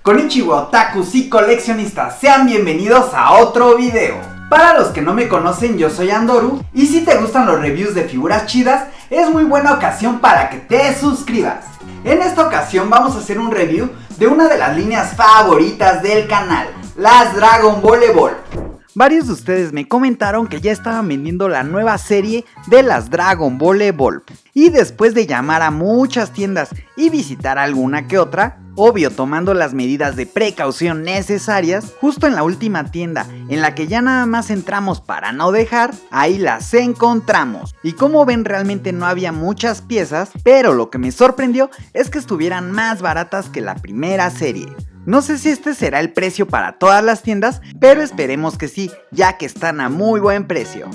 Konnichiwa otakus y coleccionistas, sean bienvenidos a otro video. Para los que no me conocen, yo soy Andoru, y si te gustan los reviews de figuras chidas, es muy buena ocasión para que te suscribas. En esta ocasión vamos a hacer un review de una de las líneas favoritas del canal, las Dragon Ball Evolve. Varios de ustedes me comentaron que ya estaban vendiendo la nueva serie de las Dragon Ball Evolve. Y después de llamar a muchas tiendas y visitar alguna que otra, obvio tomando las medidas de precaución necesarias, justo en la última tienda en la que ya nada más entramos para no dejar, ahí las encontramos. Y como ven, realmente no había muchas piezas, pero lo que me sorprendió es que estuvieran más baratas que la primera serie. No sé si este será el precio para todas las tiendas, pero esperemos que sí, ya que están a muy buen precio.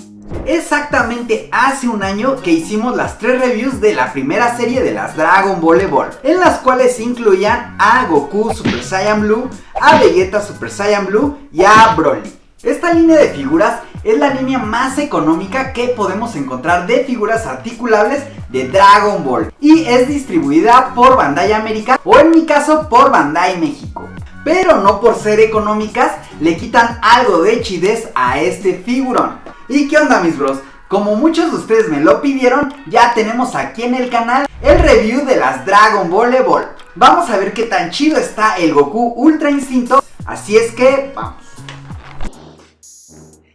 Exactamente hace un año que hicimos las 3 reviews de la primera serie de las Dragon Ball Evolve, en las cuales se incluían a Goku Super Saiyan Blue, a Vegeta Super Saiyan Blue y a Broly. Esta línea de figuras es la línea más económica que podemos encontrar de figuras articulables de Dragon Ball y es distribuida por Bandai América o en mi caso por Bandai México. Pero no por ser económicas le quitan algo de chidez a este figurón. ¿Y qué onda, mis bros? Como muchos de ustedes me lo pidieron, ya tenemos aquí en el canal el review de las Dragon Ball Evolve. Vamos a ver qué tan chido está el Goku Ultra Instinto, así es que vamos.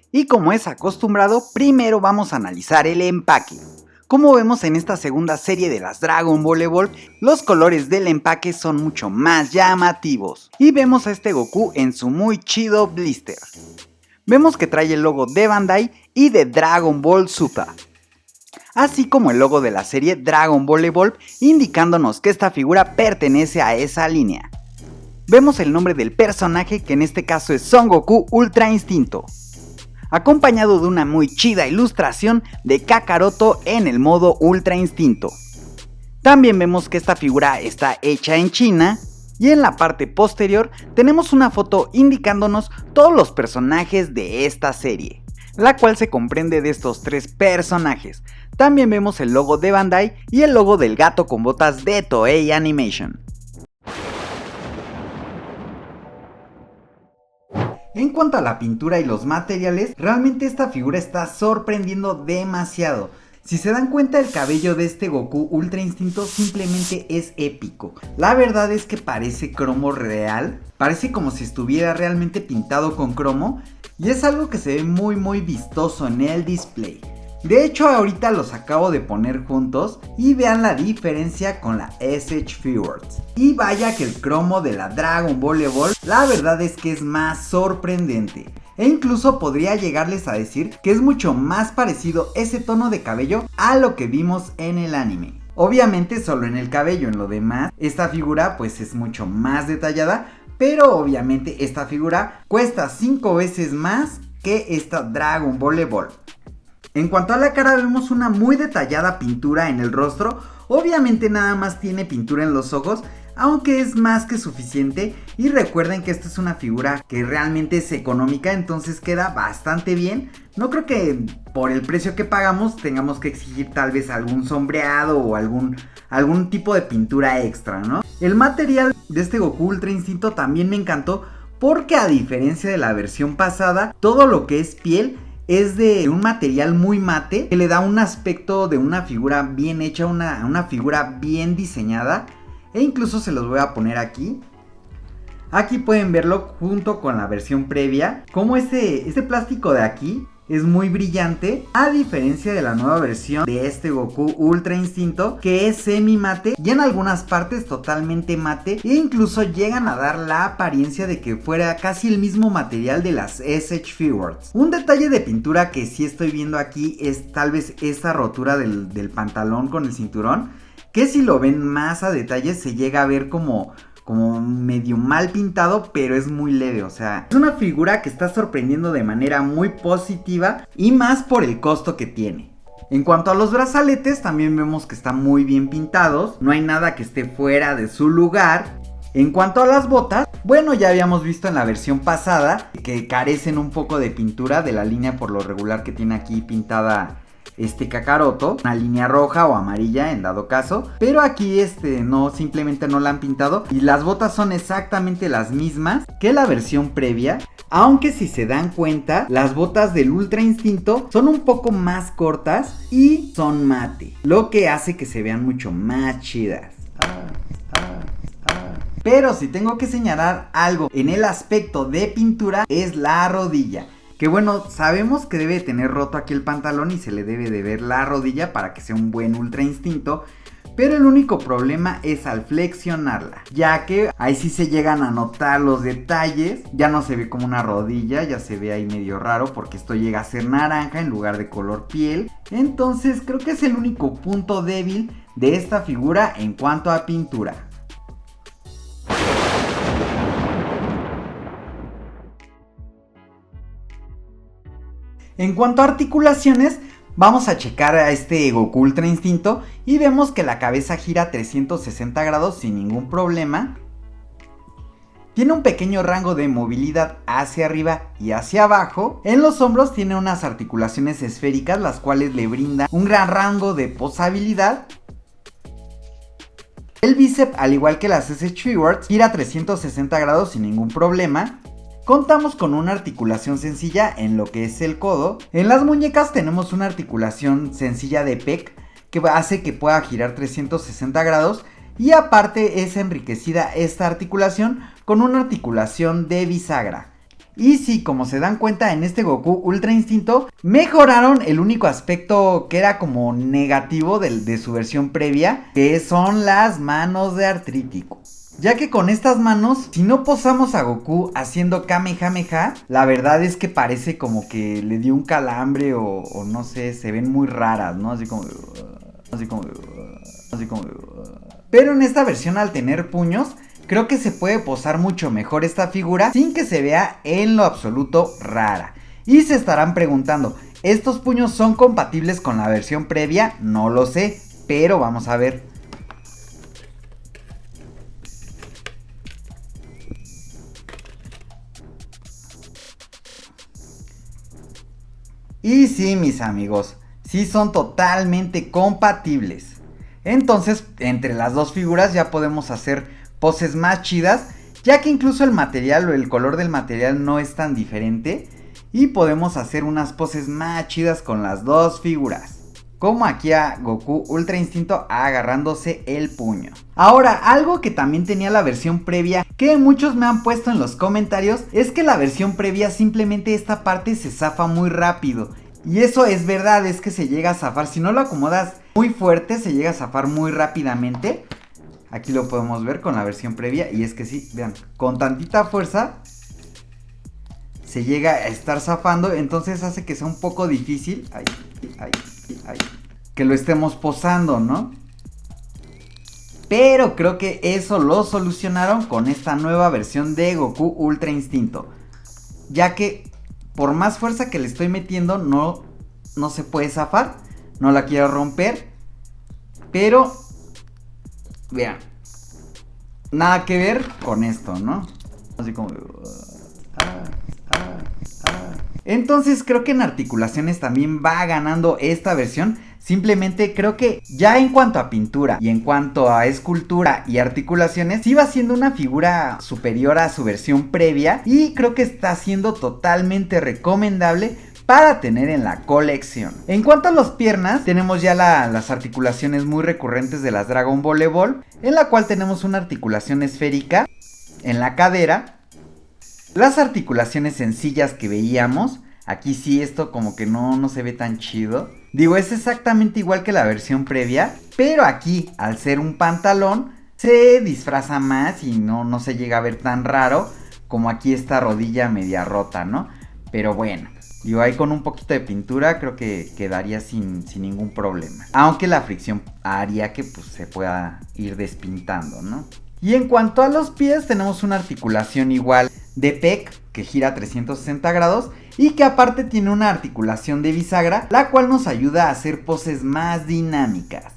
Y como es acostumbrado, primero vamos a analizar el empaque. Como vemos en esta segunda serie de las Dragon Ball Evolve, los colores del empaque son mucho más llamativos. Y vemos a este Goku en su muy chido blister. Vemos que trae el logo de Bandai y de Dragon Ball Super, así como el logo de la serie Dragon Ball Evolve, indicándonos que esta figura pertenece a esa línea. Vemos el nombre del personaje, que en este caso es Son Goku Ultra Instinto, acompañado de una muy chida ilustración de Kakaroto en el modo Ultra Instinto. También vemos que esta figura está hecha en China. Y en la parte posterior tenemos una foto indicándonos todos los personajes de esta serie, la cual se comprende de estos 3 personajes. También vemos el logo de Bandai y el logo del gato con botas de Toei Animation. En cuanto a la pintura y los materiales, realmente esta figura está sorprendiendo demasiado. Si se dan cuenta, el cabello de este Goku Ultra Instinto simplemente es épico. La verdad es que parece cromo real, parece como si estuviera realmente pintado con cromo, y es algo que se ve muy vistoso en el display. De hecho, ahorita los acabo de poner juntos y vean la diferencia con la SH Figures. Y vaya que el cromo de la Dragon Ball Evolve, la verdad es que es más sorprendente. E incluso podría llegarles a decir que es mucho más parecido ese tono de cabello a lo que vimos en el anime. Obviamente solo en el cabello, en lo demás esta figura pues es mucho más detallada, pero obviamente esta figura cuesta 5 veces más que esta Dragon Ball Evolve. En cuanto a la cara, vemos una muy detallada pintura en el rostro. Obviamente nada más tiene pintura en los ojos, aunque es más que suficiente. Y recuerden que esta es una figura que realmente es económica, entonces queda bastante bien. No creo que por el precio que pagamos tengamos que exigir tal vez algún sombreado o algún tipo de pintura extra, ¿no? El material de este Goku Ultra Instinto también me encantó, porque a diferencia de la versión pasada, todo lo que es piel es de un material muy mate, que le da un aspecto de una figura bien hecha, una figura bien diseñada. E incluso se los voy a poner aquí. Aquí pueden verlo junto con la versión previa, como este plástico de aquí es muy brillante, a diferencia de la nueva versión de este Goku Ultra Instinto, que es semi mate y en algunas partes totalmente mate, e incluso llegan a dar la apariencia de que fuera casi el mismo material de las SH Figures. Un detalle de pintura que sí estoy viendo aquí es tal vez esta rotura del pantalón con el cinturón, que si lo ven más a detalle se llega a ver como medio mal pintado, pero es muy leve. O sea, es una figura que está sorprendiendo de manera muy positiva, y más por el costo que tiene. En cuanto a los brazaletes, también vemos que están muy bien pintados, no hay nada que esté fuera de su lugar. En cuanto a las botas, bueno, ya habíamos visto en la versión pasada que carecen un poco de pintura, de la línea por lo regular que tiene aquí pintada este Kakaroto, una línea roja o amarilla en dado caso, pero aquí no, simplemente no la han pintado y las botas son exactamente las mismas que la versión previa. Aunque si se dan cuenta, las botas del Ultra Instinto son un poco más cortas y son mate, lo que hace que se vean mucho más chidas. Pero si tengo que señalar algo en el aspecto de pintura es la rodilla. Que bueno, sabemos que debe tener roto aquí el pantalón y se le debe de ver la rodilla para que sea un buen Ultra Instinto. Pero el único problema es al flexionarla, ya que ahí sí se llegan a notar los detalles. Ya no se ve como una rodilla, ya se ve ahí medio raro porque esto llega a ser naranja en lugar de color piel. Entonces creo que es el único punto débil de esta figura en cuanto a pintura. En cuanto a articulaciones, vamos a checar a este Goku Ultra Instinto y vemos que la cabeza gira 360 grados sin ningún problema. Tiene un pequeño rango de movilidad hacia arriba y hacia abajo. En los hombros tiene unas articulaciones esféricas, las cuales le brindan un gran rango de posabilidad. El bíceps, al igual que las S-Triwards, gira 360 grados sin ningún problema. Contamos con una articulación sencilla en lo que es el codo. En las muñecas tenemos una articulación sencilla de pec que hace que pueda girar 360 grados. Y aparte es enriquecida esta articulación con una articulación de bisagra. Y sí, como se dan cuenta, en este Goku Ultra Instinto mejoraron el único aspecto que era como negativo de su versión previa, que son las manos de artrítico. Ya que con estas manos, si no posamos a Goku haciendo Kamehameha, la verdad es que parece como que le dio un calambre o no sé, se ven muy raras, ¿no? Así como... Pero en esta versión, al tener puños, creo que se puede posar mucho mejor esta figura sin que se vea en lo absoluto rara. Y se estarán preguntando, ¿estos puños son compatibles con la versión previa? No lo sé, pero vamos a ver. Y sí, mis amigos, sí son totalmente compatibles. Entonces, entre las dos figuras ya podemos hacer poses más chidas, ya que incluso el material o el color del material no es tan diferente. Y podemos hacer unas poses más chidas con las dos figuras. Como aquí a Goku Ultra Instinto agarrándose el puño. Ahora, algo que también tenía la versión previa, que muchos me han puesto en los comentarios, es que la versión previa simplemente esta parte se zafa muy rápido. Y eso es verdad, es que se llega a zafar. Si no lo acomodas muy fuerte, se llega a zafar muy rápidamente. Aquí lo podemos ver con la versión previa. Y es que sí, vean, con tantita fuerza se llega a estar zafando. Entonces hace que sea un poco difícil que lo estemos posando, ¿no? Pero creo que eso lo solucionaron con esta nueva versión de Goku Ultra Instinto. Ya que por más fuerza que le estoy metiendo no se puede zafar. No la quiero romper. Pero vean, nada que ver con esto, ¿no? Así como... Entonces creo que en articulaciones también va ganando esta versión. Simplemente creo que ya en cuanto a pintura y en cuanto a escultura y articulaciones, sí va siendo una figura superior a su versión previa. Y creo que está siendo totalmente recomendable para tener en la colección. En cuanto a las piernas, tenemos ya las articulaciones muy recurrentes de las Dragon Ball Evolve, en la cual tenemos una articulación esférica en la cadera. Las articulaciones sencillas que veíamos, aquí sí esto como que no se ve tan chido. Digo, es exactamente igual que la versión previa, pero aquí al ser un pantalón se disfraza más y no se llega a ver tan raro como aquí esta rodilla media rota, ¿no? Pero bueno, digo, ahí con un poquito de pintura creo que quedaría sin ningún problema. Aunque la fricción haría que pues se pueda ir despintando, ¿no? Y en cuanto a los pies, tenemos una articulación igual de pec que gira 360 grados y que aparte tiene una articulación de bisagra, la cual nos ayuda a hacer poses más dinámicas.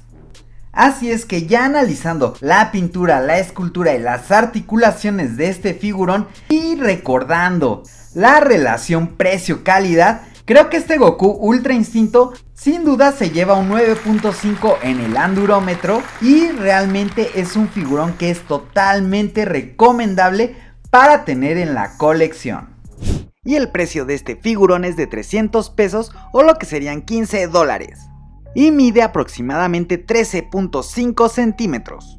Así es que ya analizando la pintura, la escultura y las articulaciones de este figurón y recordando la relación precio-calidad, Creo que este Goku Ultra Instinto sin duda se lleva un 9.5 en el Andurómetro y realmente es un figurón que es totalmente recomendable para tener en la colección. Y el precio de este figurón es de 300 pesos o lo que serían 15 dólares. Y mide aproximadamente 13.5 centímetros.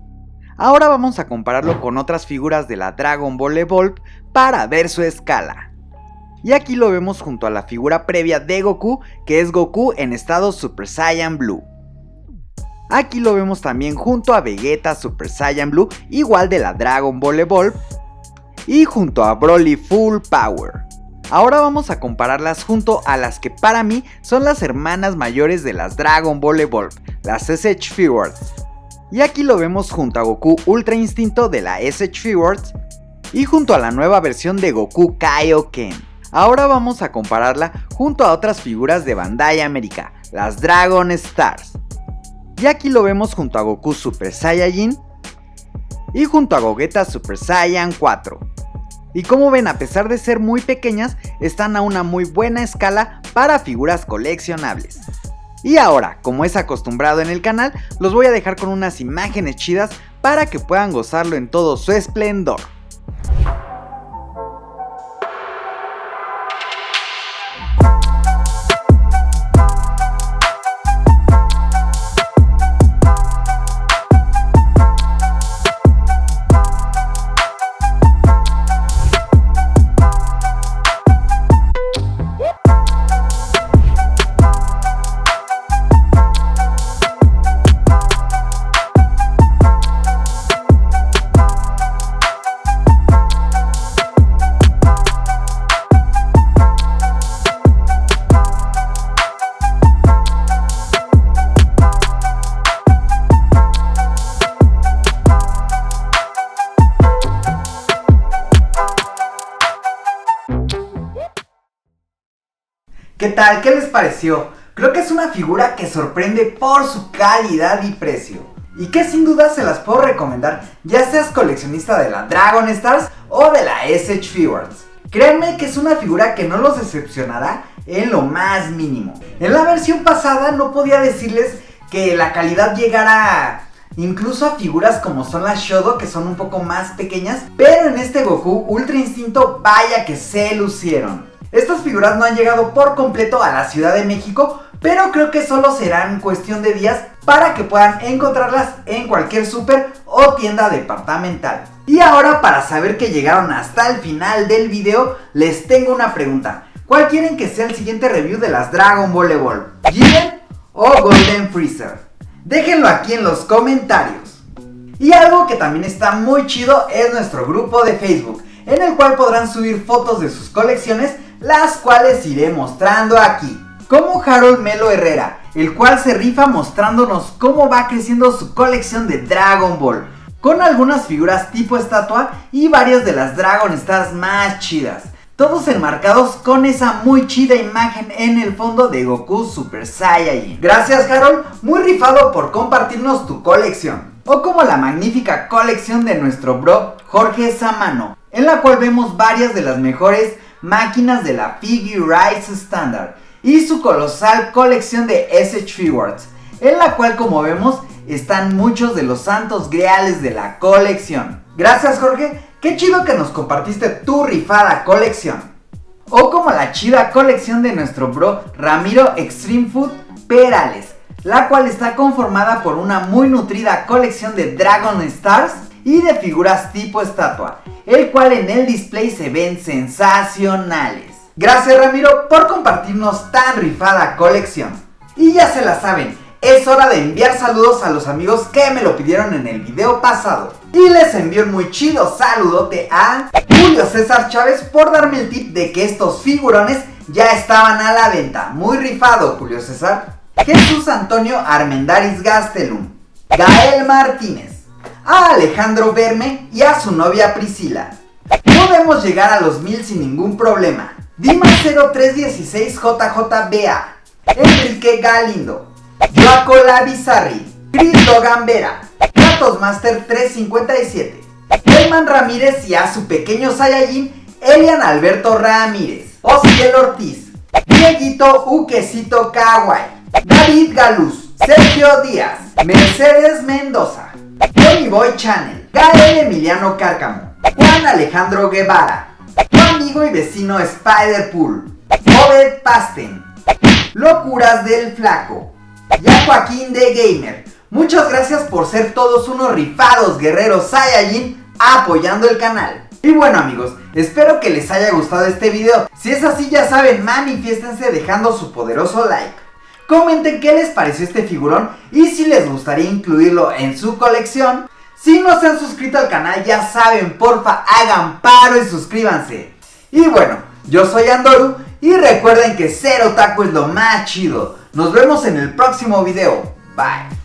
Ahora vamos a compararlo con otras figuras de la Dragon Ball Evolve para ver su escala. Y aquí lo vemos junto a la figura previa de Goku, que es Goku en estado Super Saiyan Blue. Aquí lo vemos también junto a Vegeta Super Saiyan Blue, igual de la Dragon Ball Evolve. Y junto a Broly Full Power. Ahora vamos a compararlas junto a las que para mí son las hermanas mayores de las Dragon Ball Evolve, las SH Figures. Y aquí lo vemos junto a Goku Ultra Instinto de la SH Figures y junto a la nueva versión de Goku Kaioken. Ahora vamos a compararla junto a otras figuras de Bandai América, las Dragon Stars. Y aquí lo vemos junto a Goku Super Saiyajin y junto a Gogeta Super Saiyan 4. Y como ven, a pesar de ser muy pequeñas, están a una muy buena escala para figuras coleccionables. Y ahora, como es acostumbrado en el canal, los voy a dejar con unas imágenes chidas para que puedan gozarlo en todo su esplendor. ¿Qué tal? ¿Qué les pareció? Creo que es una figura que sorprende por su calidad y precio. Y que sin duda se las puedo recomendar, ya seas coleccionista de la Dragon Stars o de la SH Figures. Créanme que es una figura que no los decepcionará en lo más mínimo. En la versión pasada no podía decirles que la calidad llegara incluso a figuras como son las Shodo, que son un poco más pequeñas, pero en este Goku Ultra Instinto vaya que se lucieron. Estas figuras no han llegado por completo a la Ciudad de México, pero creo que solo serán cuestión de días para que puedan encontrarlas en cualquier súper o tienda departamental. Y ahora, para saber que llegaron hasta el final del video, les tengo una pregunta. ¿Cuál quieren que sea el siguiente review de las Dragon Ball Evolve? ¿Jiren o Golden Freezer? Déjenlo aquí en los comentarios. Y algo que también está muy chido es nuestro grupo de Facebook, en el cual podrán subir fotos de sus colecciones, las cuales iré mostrando aquí. Como Harold Melo Herrera, el cual se rifa mostrándonos cómo va creciendo su colección de Dragon Ball, con algunas figuras tipo estatua y varias de las Dragon Stars más chidas, todos enmarcados con esa muy chida imagen en el fondo de Goku Super Saiyajin. Gracias Harold, muy rifado por compartirnos tu colección. O como la magnífica colección de nuestro bro Jorge Samano, en la cual vemos varias de las mejores máquinas de la Figure-rise Standard y su colosal colección de SH Figures, en la cual, como vemos, están muchos de los santos griales de la colección. Gracias Jorge, qué chido que nos compartiste tu rifada colección. O como la chida colección de nuestro bro Ramiro Extreme Food Perales, la cual está conformada por una muy nutrida colección de Dragon Stars y de figuras tipo estatua, el cual en el display se ven sensacionales. Gracias Ramiro por compartirnos tan rifada colección. Y ya se la saben, es hora de enviar saludos a los amigos que me lo pidieron en el video pasado. Y les envío un muy chido saludote a Julio César Chávez por darme el tip de que estos figurones ya estaban a la venta. Muy rifado Julio César. Jesús Antonio Armendáriz Gastelum, Gael Martínez, a Alejandro Verme y a su novia Priscila. Podemos llegar a los 1000 sin ningún problema. Dima 0316JJBA, Enrique Galindo, Joaco Bizarri, Cristo Gambera, Gatos Master 357, Herman Ramírez y a su pequeño Saiyajin Elian Alberto Ramírez, Osiel Ortiz, Dieguito Uquecito Kawaii, David Galuz, Sergio Díaz, Mercedes Mendoza, Johnny Boy Channel, Gael Emiliano Cárcamo, Juan Alejandro Guevara, tu amigo y vecino Spiderpool, Obed Pasten, Locuras del Flaco, ya Joaquín de Gamer. Muchas gracias por ser todos unos rifados guerreros Saiyajin apoyando el canal. Y bueno amigos, espero que les haya gustado este video. Si es así, ya saben, manifiéstense dejando su poderoso like. Comenten qué les pareció este figurón y si les gustaría incluirlo en su colección. Si no se han suscrito al canal, ya saben, porfa, hagan paro y suscríbanse. Y bueno, yo soy Andoru y recuerden que ser otaku es lo más chido. Nos vemos en el próximo video. Bye.